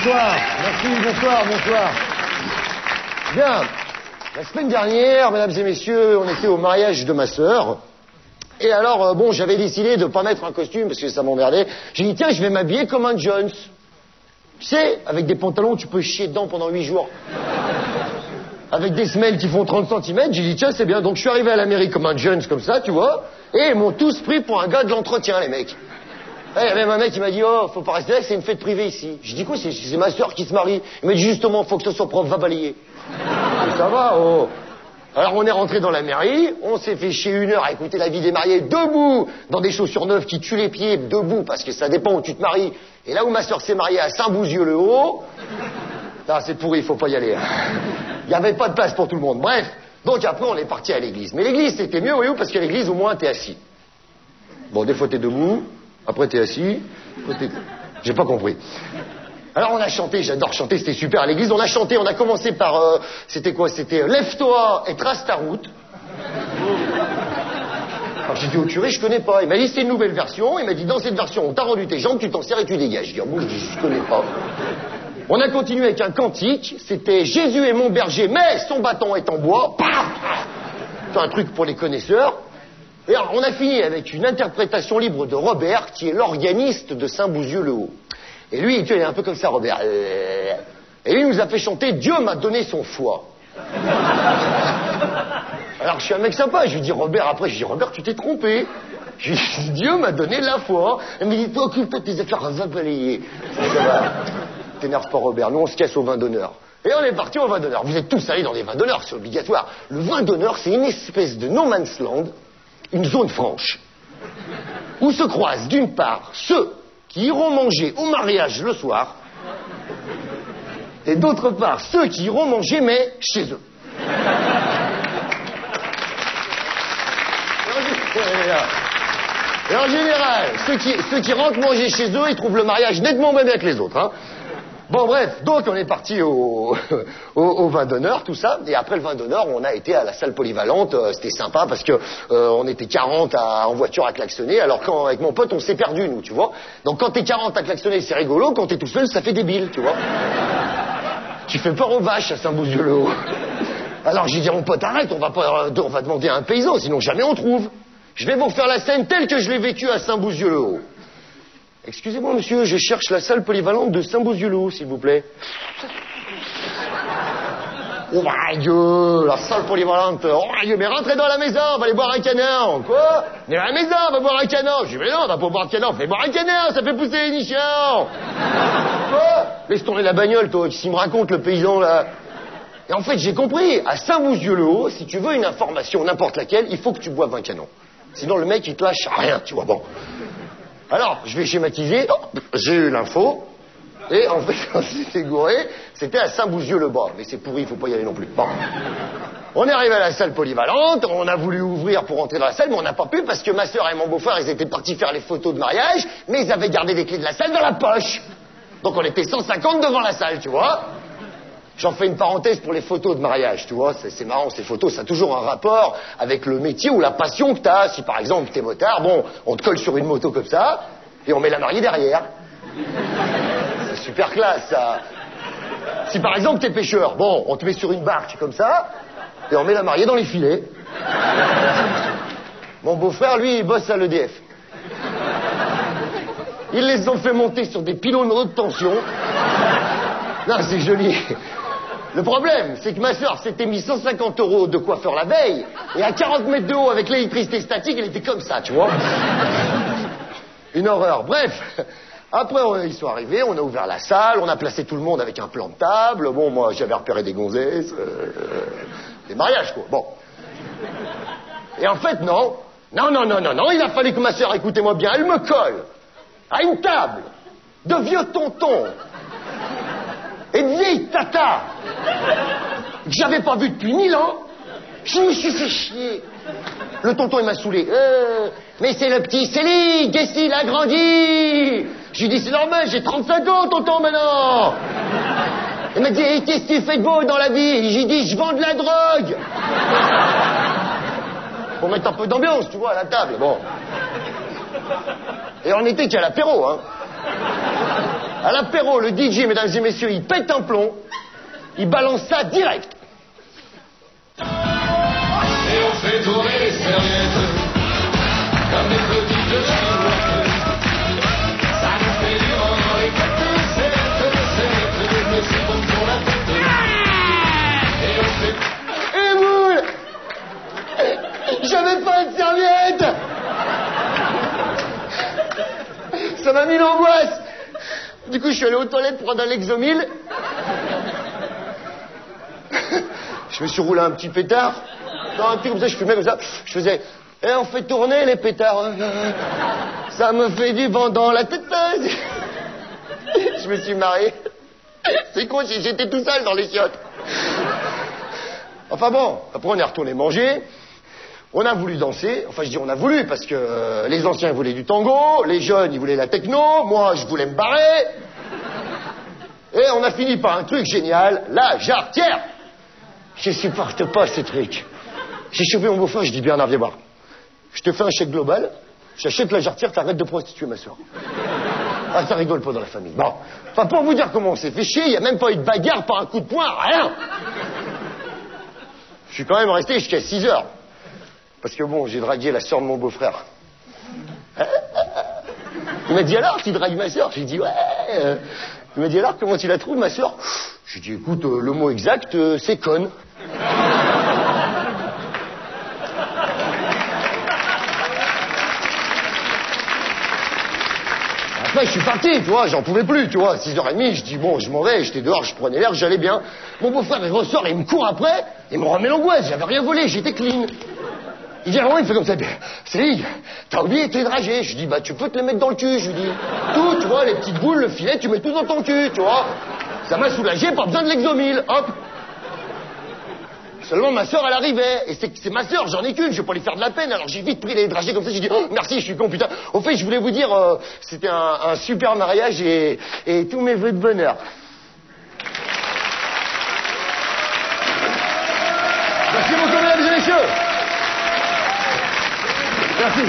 bonsoir. Merci, bonsoir. Bien. La semaine dernière, mesdames et messieurs, on était au mariage de ma sœur. Et alors, bon, j'avais décidé de pas mettre un costume parce que ça m'emmerdait. J'ai dit, tiens, je vais m'habiller comme un Jones. Tu sais, avec des pantalons, tu peux chier dedans pendant 8 jours. Avec des semelles qui font 30 cm, j'ai dit, tiens, c'est bien. Donc, je suis arrivé à la mairie comme un Jones, comme ça, tu vois. Et ils m'ont tous pris pour un gars de l'entretien, les mecs. Il y avait un mec qui m'a dit, oh, faut pas rester là, c'est une fête privée ici. J'ai dit, quoi, c'est ma sœur qui se marie. Il m'a dit, justement, faut que ce soit propre, va balayer. Et ça va, oh. Alors on est rentré dans la mairie, on s'est fait chier 1 heure à écouter la vie des mariés debout, dans des chaussures neuves qui tuent les pieds, debout, parce que ça dépend où tu te maries. Et là où ma sœur s'est mariée, à Saint-Bouzieux-le-Haut, c'est pourri, il faut pas y aller. Il n'y avait pas de place pour tout le monde. Bref, donc après on est parti à l'église. Mais l'église c'était mieux, voyez-vous, parce qu'à l'église au moins t'es assis. Bon, des fois t'es debout, après t'es assis, j'ai pas compris. Alors on a chanté, j'adore chanter, c'était super à l'église. On a chanté, on a commencé par, c'était quoi? C'était Lève-toi et trace ta route. Alors j'ai dit au curé, je connais pas. Il m'a dit c'est une nouvelle version. Il m'a dit dans cette version, on t'a rendu tes jambes, tu t'en sers et tu dégages. Je dis, bon, je connais pas. On a continué avec un cantique, c'était Jésus est mon berger, mais son bâton est en bois. C'est un truc pour les connaisseurs. Et alors, on a fini avec une interprétation libre de Robert, qui est l'organiste de Saint-Bouzieux-le-Haut. Et lui, tu vois, il est un peu comme ça, Robert. Et lui, il nous a fait chanter « Dieu m'a donné son foie ». Alors, je suis un mec sympa, je lui dis « Robert », après, je dis « Robert, tu t'es trompé ». Je lui dis « Dieu m'a donné la foi ». Il me dit « Toi, occupe-toi de tes affaires, va balayer ». Ça va. T'énerve pas, Robert, nous, on se casse au vin d'honneur. Et on est parti au vin d'honneur. Vous êtes tous allés dans des vins d'honneur, c'est obligatoire. Le vin d'honneur, c'est une espèce de no man's land, une zone franche, où se croisent, d'une part, ceux qui iront manger au mariage le soir, et d'autre part, ceux qui iront manger, mais chez eux. Et en général, ceux qui rentrent manger chez eux, ils trouvent le mariage nettement moins bien que les autres. Hein. Bon, bref, donc on est parti au vin d'honneur, tout ça, et après le vin d'honneur, on a été à la salle polyvalente, c'était sympa parce que on était 40 en voiture à klaxonner, alors avec mon pote, on s'est perdu, nous, tu vois. Donc quand t'es 40 à klaxonner, c'est rigolo, quand t'es tout seul, ça fait débile, tu vois. Tu fais peur aux vaches à Saint-Bouzieux-le-Haut. Alors j'ai dit à mon pote, arrête, on va demander à un paysan, sinon jamais on trouve. Je vais vous refaire la scène telle que je l'ai vécue à Saint-Bouzieux-le-Haut. Excusez-moi, monsieur, je cherche la salle polyvalente de Saint-Bouzieux-le-Haut, s'il vous plaît. Oh, my Dieu, la salle polyvalente. Oh, my Dieu, mais rentrez dans la maison, on va aller boire un canard. Quoi? Mais à la maison, on va boire un canard. Je dis, mais non, on va pas boire de canard, on fait boire un canard, ça fait pousser les nichons. Quoi? Laisse tourner la bagnole, toi, s'il me raconte le paysan, là. Et en fait, j'ai compris, à Saint-Bouzieux-le-Haut, si tu veux une information, n'importe laquelle, il faut que tu boives un canon. Sinon, le mec, il te lâche rien, tu vois, bon. Alors, je vais schématiser, j'ai eu l'info, et en fait, quand c'était gouré, c'était à Saint-Bouzieux-le-Bas. Mais c'est pourri, il faut pas y aller non plus. Bon. On est arrivé à la salle polyvalente, on a voulu ouvrir pour entrer dans la salle, mais on n'a pas pu parce que ma sœur et mon beau-frère, ils étaient partis faire les photos de mariage, mais ils avaient gardé les clés de la salle dans la poche. Donc on était 150 devant la salle, tu vois. J'en fais une parenthèse pour les photos de mariage, tu vois, c'est marrant, ces photos, ça a toujours un rapport avec le métier ou la passion que t'as. Si par exemple t'es motard, bon, on te colle sur une moto comme ça, et on met la mariée derrière. C'est super classe, ça. Si par exemple t'es pêcheur, bon, on te met sur une barque comme ça, et on met la mariée dans les filets. Mon beau-frère, lui, il bosse à l'EDF. Ils les ont fait monter sur des pylônes haute tension. Non, c'est joli. Le problème, c'est que ma sœur s'était mis 150 € de coiffeur la veille, et à 40 mètres de haut, avec l'électricité statique, elle était comme ça, tu vois. Une horreur. Bref, après, ils sont arrivés, on a ouvert la salle, on a placé tout le monde avec un plan de table. Bon, moi, j'avais repéré des gonzesses, des mariages, quoi. Bon. Et en fait, non, il a fallu que ma sœur, écoutez-moi bien, elle me colle à une table de vieux tontons et de vieilles tatas que j'avais pas vu depuis 1000 ans. Je me suis fait chier. Le tonton, il m'a saoulé. Mais c'est le petit Céline, qu'est-ce qu'il a grandi? Je lui dis, c'est normal, j'ai 35 ans, tonton, maintenant. Il m'a dit, et qu'est-ce que tu fais de beau dans la vie? J'ai dit, je vends de la drogue. Pour mettre un peu d'ambiance, tu vois, à la table, bon. Et on était qu'à l'apéro, hein. À l'apéro, le DJ, mesdames et messieurs, il pète un plomb, il balance ça direct. Et on fait tourner les serviettes comme des petites chinoises. Ça nous fait du vent dans les côtes, mais c'est bon pour la tête. Et on fait... Et boule! J'avais pas de serviette! Ça m'a mis l'angoisse! Du coup, je suis allé aux toilettes prendre un Lexomil. Je me suis roulé un petit pétard. Non, un truc comme ça, je fumais comme ça. Je faisais... Et on fait tourner les pétards. Ça me fait du vent dans la tête. Je me suis marré. C'est con, j'étais tout seul dans les chiottes. Enfin bon, après on est retourné manger. On a voulu danser. Enfin, je dis on a voulu parce que les anciens voulaient du tango, les jeunes ils voulaient la techno, moi je voulais me barrer. Et on a fini par un truc génial, la jarretière. Je supporte pas ce truc. J'ai chopé mon beau-frère, je dis Bernard, viens voir. Je te fais un chèque global, j'achète la jarretière, t'arrêtes de prostituer ma soeur. Ah, ça rigole pas dans la famille. Bon, enfin pour vous dire comment on s'est fait chier, il y a même pas eu de bagarre par un coup de poing, rien. Je suis quand même resté jusqu'à 6 heures. Parce que bon, j'ai dragué la sœur de mon beau-frère. Il m'a dit alors, tu dragues ma sœur? J'ai dit ouais. Il m'a dit alors, comment tu la trouves ma sœur? J'ai dit écoute, le mot exact, c'est conne. Après, je suis parti, tu vois, j'en pouvais plus, tu vois. 6h30, je dis bon, je m'en vais, j'étais dehors, je prenais l'air, j'allais bien. Mon beau-frère, il ressort et il me court après, il me remet l'angoisse, j'avais rien volé, j'étais clean. Il vient vraiment, il fait comme ça, Céline, t'as oublié tes dragées. Je dis, bah tu peux te les mettre dans le cul, je lui dis. Tout, tu vois, les petites boules, le filet, tu mets tout dans ton cul, tu vois. Ça m'a soulagé, pas besoin de Lexomil, hop. Seulement ma sœur, elle arrivait, et c'est ma sœur, j'en ai qu'une, je vais pas lui faire de la peine, alors j'ai vite pris les dragées comme ça, j'ai dit, oh, merci, je suis con, putain. Au fait, je voulais vous dire, c'était un super mariage et tous mes vœux de bonheur. Merci beaucoup, mesdames et messieurs. Merci.